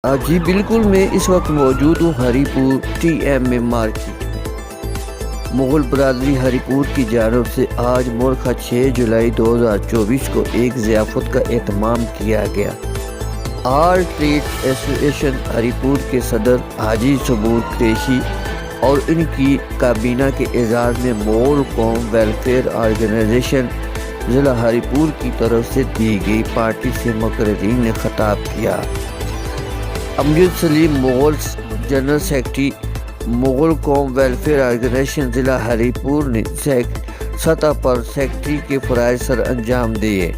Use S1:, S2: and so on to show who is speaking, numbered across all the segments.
S1: جی بالکل، میں اس وقت موجود ہوں ہری پور ٹی ایم میں مارکیٹ میں۔ مغل برادری ہری پور کی جانب سے آج مورخہ 6 جولائی 2024 کو ایک ضیافت کا اہتمام کیا گیا۔ آل ٹریڈ ایسوسی ایشن ہری پور کے صدر حاجی صبور قریشی اور ان کی کابینہ کے اعزاز میں مغل قوم ویلفیئر آرگنائزیشن ضلع ہری پور کی طرف سے دی گئی پارٹی سے مقررین نے خطاب کیا۔ امجد سلیم مغل جنرل سیکرٹری مغل قوم ویلفیئر آرگنائزیشن ضلع ہری پور نے سطح پر سیکرٹری کے فرائض سر انجام دیے۔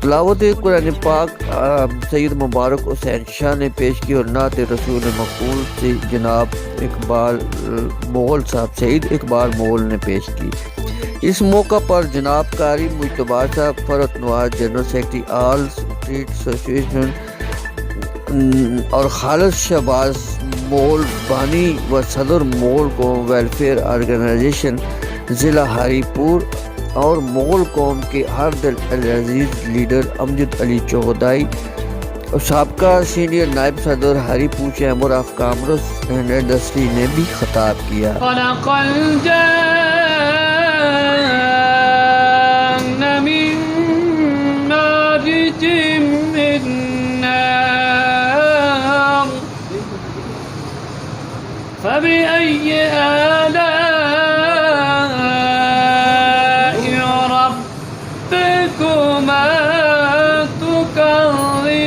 S1: تلاوت قرآن پاک سید مبارک حسین شاہ نے پیش کی اور نعت رسول مقبول سے جناب اقبال مغل صاحب سعید اقبال مغل نے پیش کی۔ اس موقع پر جناب قاری مجتبیٰ صاحب فرت نواز جنرل سیکرٹری آل ٹریڈ ایسوسی اور خالد شہباز مغل بانی و صدر مغل قوم ویلفیئر آرگنائزیشن ضلع ہری پور اور مغل قوم کے ہر دل العزیز لیڈر امجد علی چوہدائی اور سابقہ سینئر نائب صدر ہری پور chamber of commerce and industry نے بھی خطاب کیا۔
S2: فبأي آلاء ربكما تكذبان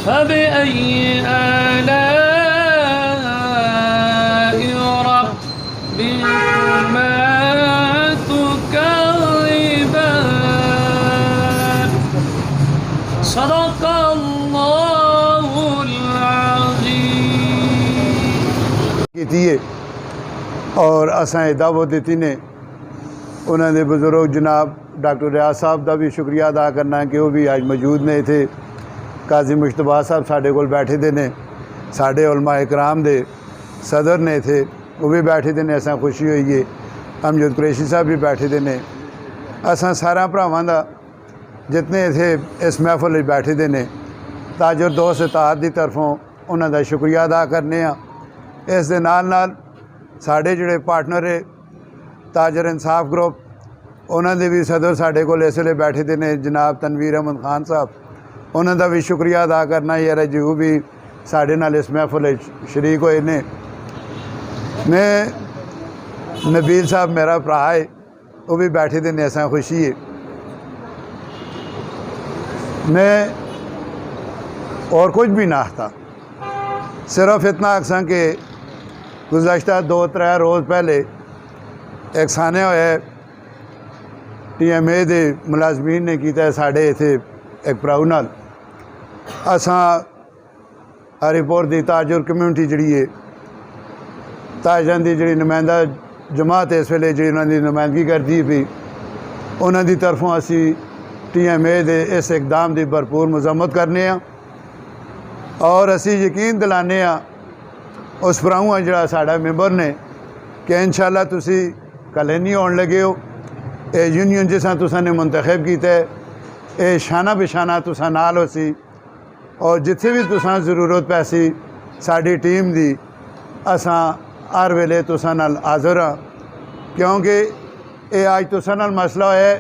S2: فبأي آلاء ربكما تكذبان صدق
S3: کیتی اور اساں دعوت دیتی نے انہوں نے بزرگ جناب ڈاکٹر ریاض صاحب کا بھی شکریہ ادا کرنا ہے کہ وہ بھی آج موجود نے تھے۔ قاضی مجتبیٰ صاحب ساڈے کول بیٹھے دے نے، ساڈے علماء اکرام دے صدر نے تھے وہ بھی بیٹھے دے نے، اساں خوشی ہوئی ہے۔ امجد قریشی صاحب بھی بیٹھے دے نے، اساں سارا بھراواں دا جتنے تھے اس محفل بیٹھے دے نے تاجر دوست اتحاد دی طرفوں انہوں دا شکریہ ادا کرنے ہاں۔ اس دے نال نال ساڈے جڑے پارٹنر ہے تاجر انصاف گروپ انہوں دے بھی صدر ساڈے کول اس ویلے بیٹھے دے نے جناب تنویر احمد خان صاحب، انہوں دا بھی شکریہ ادا کرنا یار جی وہ بھی ساڈے نال اس محفل شریک ہوئے نے۔ میں نبیل صاحب میرا بھرا ہے وہ بھی بیٹھے دے نے، اساں خوشی ہے۔ میں اور کچھ بھی نہ آختا، صرف اتنا آکھساں کہ گزشتہ 2-3 روز پہلے ایک سانے ہوئے ٹی ایم اے دے ملازمین نے کیتا ہے ساڑھے ایتھے ایک پراؤ نال اساں ہری پور دی تاجر کمیونٹی جڑی ہے تاجران دی جڑی نمائندہ جماعت اس ویلے جڑی انہوں دی نمائندگی کرتی پئی انہوں دی طرفوں اسی ٹی ایم اے دے اس اقدام دی بھرپور مذمت کرنے ہیں اور اسی یقین دلانے ہاں اس پراؤں جڑا ساڈا ممبر نے کہ انشاءاللہ تسی کلے نہیں آن لگے ہو، اے یونین جساں تساں نے منتخب کیتا ہے اے شانہ بشانہ تساں نال ہو سی اور جتھے بھی تساں ضرورت پیسی ساڈی ٹیم دی اساں ہر ویلے تساں نال حاضر ہاں، کیونکہ اے آج تساں نال مسئلہ ہے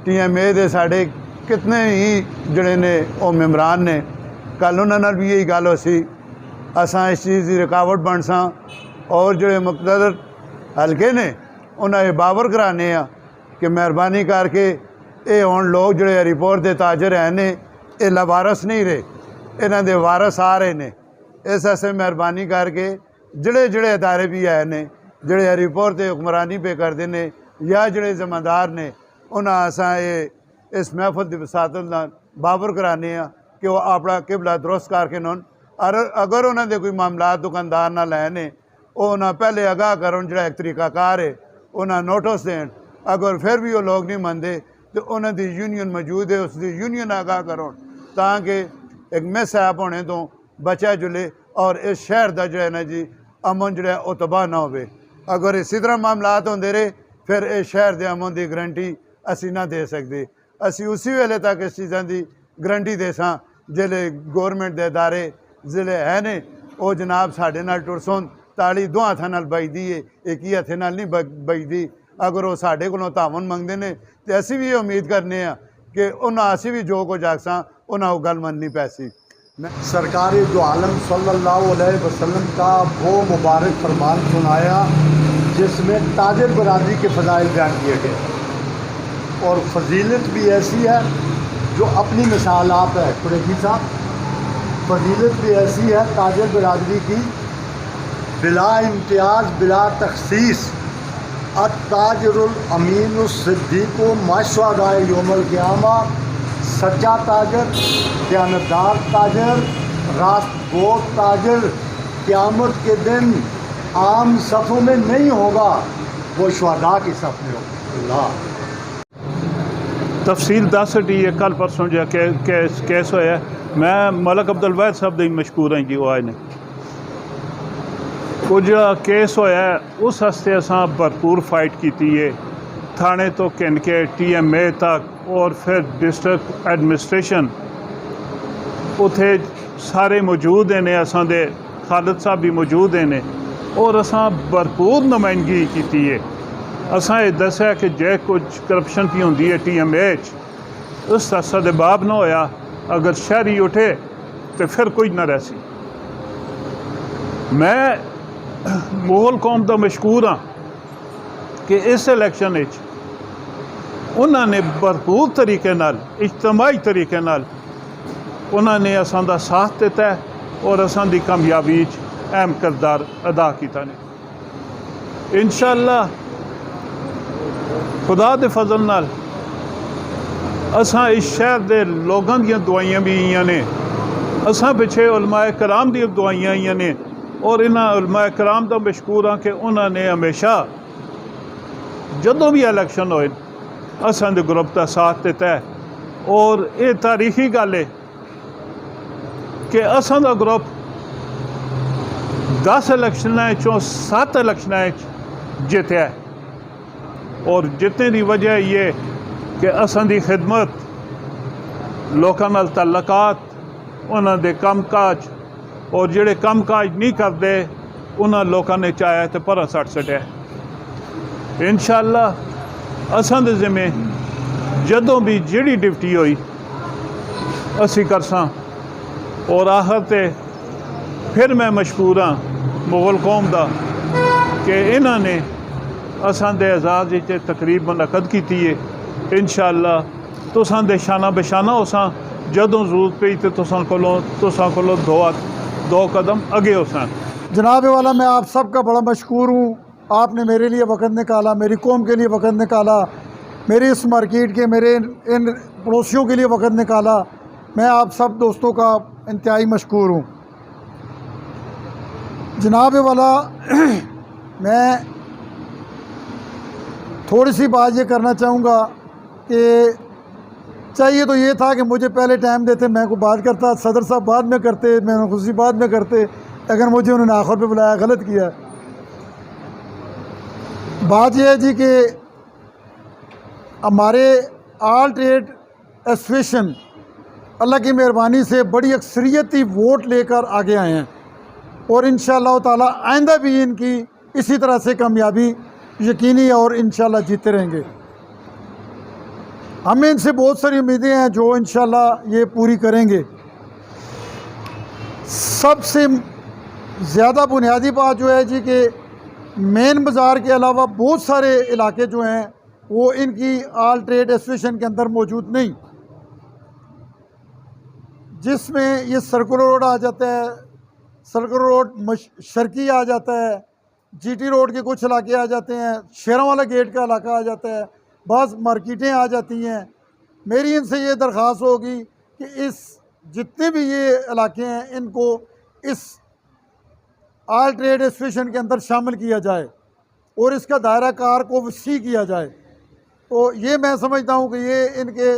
S3: ٹی ایم اے دے ساڈے کتنے ہی جڑے نے وہ ممبران نے کل انہوں نے بھی یہی گل ہو سی اساں اس چیز کی رکاوٹ بن ساں اور جڑے مقتدر حلقے نے انہیں یہ باور کرانے ہیں کہ مہربانی کر کے اے ہن لوگ جڑے ہری پور دے تاجر ہیں نے یہ لوارس نہیں رہے، انہاں دے وارث آ رہے نے۔ اس ایسے مہربانی کر کے جڑے ادارے بھی آئے نے جڑے ہری پور تے حکمرانی پہ کرتے ہیں یا جڑے ذمہ دار نے انہاں اساں اس محفل دی وساطت نال باور کرانے ہیں کہ وہ اپنا قبلہ درست کر کے اگر انہوں نے کوئی معاملات دکاندار نہ لے وہ انہیں پہلے آگاہ کرن جڑا ایک طریقہ کار ہے انہیں نوٹس دین، اگر پھر بھی وہ لوگ نہیں مانتے تو انہوں دی یونین موجود ہے اس دی یونین آگاہ کرن تاکہ ایک مس ایپ ہونے تو بچا جلے اور اس شہر دا جو ہے نا جی امن جڑا وہ تباہ نہ ہوئے۔ اگر اسی طرح معاملات ہوندے رہے پھر اس شہر دے امن دی گارنٹی اسی نہ دے سکتے، اسی اسی ویلے تک اس چیزاں دی ਗਰੰਟੀ ਦੇ ਸਾਂ ਜਿਹੜੇ ਗੌਰਮੈਂਟ ਦੇ ادارے ਜ਼ਿਲ੍ਹੇ ਹੈ ਨੇ ਉਹ ਜਨਾਬ ਸਾਡੇ ਨਾਲ ਟੁਰਸੋਂ ਤਾਲੀ ਦੋਹਾਂ ਹੱਥਾਂ ਨਾਲ ਵੱਜਦੀ ਏ, ਇੱਕ ਹੀ ਹੱਥੇ ਨਾਲ ਨਹੀਂ ਵੱਜਦੀ। ਅਗਰ ਉਹ ਸਾਡੇ ਕੋਲੋਂ ਤਾਵਨ ਮੰਗਦੇ ਨੇ ਤੇ ਅਸੀਂ ਵੀ ਇਹ ਉਮੀਦ ਕਰਨੇ ਆ کہ انہاں اسی بھی جو کچھ آکساں انہاں وہ گل مننی پیسی۔
S4: سرکار دو عالم صلی اللہ علیہ وسلم کا وہ مبارک فرمان سنایا جس میں تاجر برادری کے فضائل بیان کیے گئے، اور فضیلت بھی ایسی ہے جو اپنی مثال آپ ہے قریشی صاحب، فضیلت بھی ایسی ہے تاجر برادری کی بلا امتیاز بلا تخصیص، التاجر الامین الصدیق مع یوم القیامہ، سچا تاجر، دیانتدار تاجر، راست گو تاجر قیامت کے دن عام صفوں میں نہیں ہوگا، وہ شہداء کی صف میں ہوگا۔ اللہ
S5: تفصیل دس ہٹی ہے کل پرسوں جو کیس ہوا ہے، میں ملک عبد الواحد صاحب دی مشکور ہیں جی وہ آئے نے کچھ کیس ہوا ہے اس ہستے اساں بھرپور فائٹ کیتی ہے، تھانے تو کن کے ٹی ایم اے تک اور پھر ڈسٹرکٹ ایڈمنسٹریشن اتھے سارے موجود ہیں، اساں دے خالد صاحب بھی موجود ہیں، اور اساں بھرپور نمائندگی کیتی ہے۔ اساں یہ دسیا کہ جے کچھ کرپشن پی ہوندی ہے ٹی ایم اے اس کا سدباب نہ ہویا، اگر شہری اٹھے تو پھر کوئی نہ رہ سی۔ میں مغل قوم دا مشکور ہاں کہ اس الیکشن انہوں نے بھرپور طریقے نال اجتماعی طریقے نال انہوں نے اساں دا ساتھ دیتا ہے اور اساں دی کامیابی اہم کردار ادا کیتا نے۔ انشاءاللہ خدا دے فضل نال اساں اس شہر دے لوگاں دیاں دعائیاں بھی آئیاں نے، اساں پچھے علماء کرام دی دعائیاں آئیاں نے، اور انہاں علماء کرام دا مشکور ہاں کہ انہوں نے ہمیشہ جدوں بھی الیکشن ہوئے اساں دے گروپ دا ساتھ دیتا ہے، اور یہ تاریخی گل ہے کہ اساں دا گروپ 10 الیکشناں چوں 7 الیکشناں جیتیا ہے، اور جتنے دی وجہ یہ کہ اساں دی خدمت، لوکاں نال تعلقات، انہاں دے کم کاج، اور جڑے کم کاج نہیں کرتے انہاں لوکاں نے چاہیا تے پرا سٹ سٹیا۔ انشاءاللہ اساں دے ذمے جدوں بھی جڑی ڈیوٹی ہوئی اسی کرساں، اور آخر تے پھر میں مشکور ہاں مغل قوم دا کہ انہاں نے اساں دے اعزاز وچ تقریب منعقد کیتی ہے۔ انشاءاللہ تساں دے شانہ بشانہ ہوساں، جدوں ضرورت پئی تے تساں کولوں دو قدم آگے ہوساں۔
S6: جناب والا میں آپ سب کا بڑا مشکور ہوں، آپ نے میرے لیے وقت نکالا، میری قوم کے لیے وقت نکالا، میری اس مارکیٹ کے میرے ان پڑوسیوں کے لیے وقت نکالا، میں آپ سب دوستوں کا انتہائی مشکور ہوں۔ جناب والا میں تھوڑی سی بات یہ کرنا چاہوں گا کہ چاہیے تو یہ تھا کہ مجھے پہلے ٹائم دیتے، میں کو بات کرتا، صدر صاحب بعد میں کرتے، میں خوشی بعد میں کرتے، اگر مجھے انہوں نے آخر پہ بلایا غلط کیا۔ بات یہ ہے جی کہ ہمارے آل ٹریڈ ایسوسیشن اللہ کی مہربانی سے بڑی اکثریتی ووٹ لے کر آگے آئے ہیں، اور انشاءاللہ تعالی آئندہ بھی ان کی اسی طرح سے کامیابی یقینی ہے، اور انشاءاللہ جیتے رہیں گے۔ ہمیں ان سے بہت ساری امیدیں ہیں جو انشاءاللہ یہ پوری کریں گے۔ سب سے زیادہ بنیادی بات جو ہے جی کہ مین بازار کے علاوہ بہت سارے علاقے جو ہیں وہ ان کی آل ٹریڈ ایسوسیشن کے اندر موجود نہیں، جس میں یہ سرکولر روڈ آ جاتا ہے، سرکولر روڈ شرکی آ جاتا ہے، جی ٹی روڈ کے کچھ علاقے آ جاتے ہیں، شیروں والا گیٹ کا علاقہ آ جاتا ہے، بعض مارکیٹیں آ جاتی ہیں۔ میری ان سے یہ درخواست ہوگی کہ اس جتنے بھی یہ علاقے ہیں ان کو اس آل ٹریڈ ایسوسیشن کے اندر شامل کیا جائے اور اس کا دائرہ کار کو وسیع کیا جائے، تو یہ میں سمجھتا ہوں کہ یہ ان کے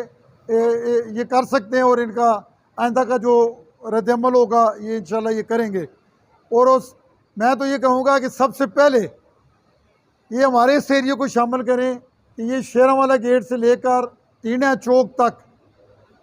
S6: یہ کر سکتے ہیں، اور ان کا آئندہ کا جو رد عمل ہوگا یہ انشاءاللہ یہ کریں گے۔ اور میں تو یہ کہوں گا کہ سب سے پہلے یہ ہمارے اس ایریے کو شامل کریں کہ یہ شیروں والا گیٹ سے لے کر ٹینہ چوک تک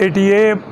S7: ATA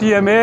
S7: TMA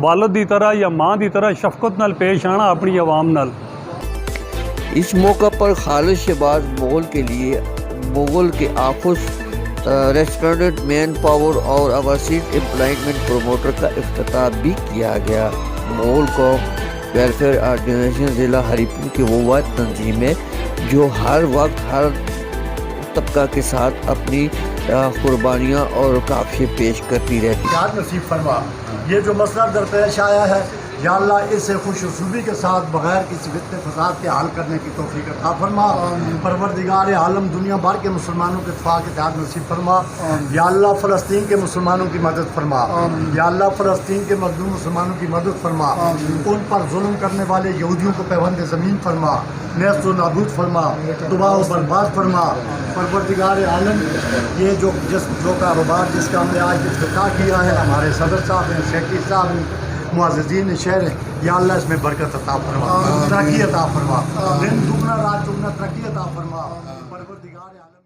S7: والد دی طرح یا ماں دی طرح شفقت نال پیش آنا اپنی عوام نال۔
S1: اس موقع پر خالد شہباز مغل کے آفس ریسٹورنٹ مین پاور اور اوورسیز امپلائمنٹ پروموٹر کا افتتاح بھی کیا گیا۔ مغل کو ویلفیئر آرگنائزیشن ضلع ہری پور کی وہ واحد تنظیم ہے جو ہر وقت ہر طبقہ کے ساتھ اپنی قربانیاں اور کاوشیں پیش کرتی رہتی ہے۔
S4: یاد نصیب فرما، یہ جو مسئلہ درپیش آیا ہے یا اللہ اسے خوش اسلوبی کے ساتھ بغیر کسی فتنہ فساد کے حل کرنے کی توفیق عطا فرما۔ پروردگار عالم دنیا بھر کے مسلمانوں کے اتفاق اتحاد نصیب فرما۔ یا اللہ فلسطین کے مسلمانوں کی مدد فرما۔ یا اللہ فلسطین کے مظلوم مسلمانوں کی مدد فرما۔ ان پر ظلم کرنے والے یہودیوں کو پیوند زمین فرما، نیست و نابود فرما، تباہ و برباد فرما۔ پروردگار عالم یہ جو کاروبار جس کا ہم نے آج افتتاح کیا ہے، ہمارے صدر صاحب ہیں، سیکرٹری صاحب ہیں، معززین شہر ہیں، یا اللہ اس میں برکت عطا فرما، ترقی عطا فرما، دن دگنا رات چگنا ترقی عطا فرما۔ پروردگار عالم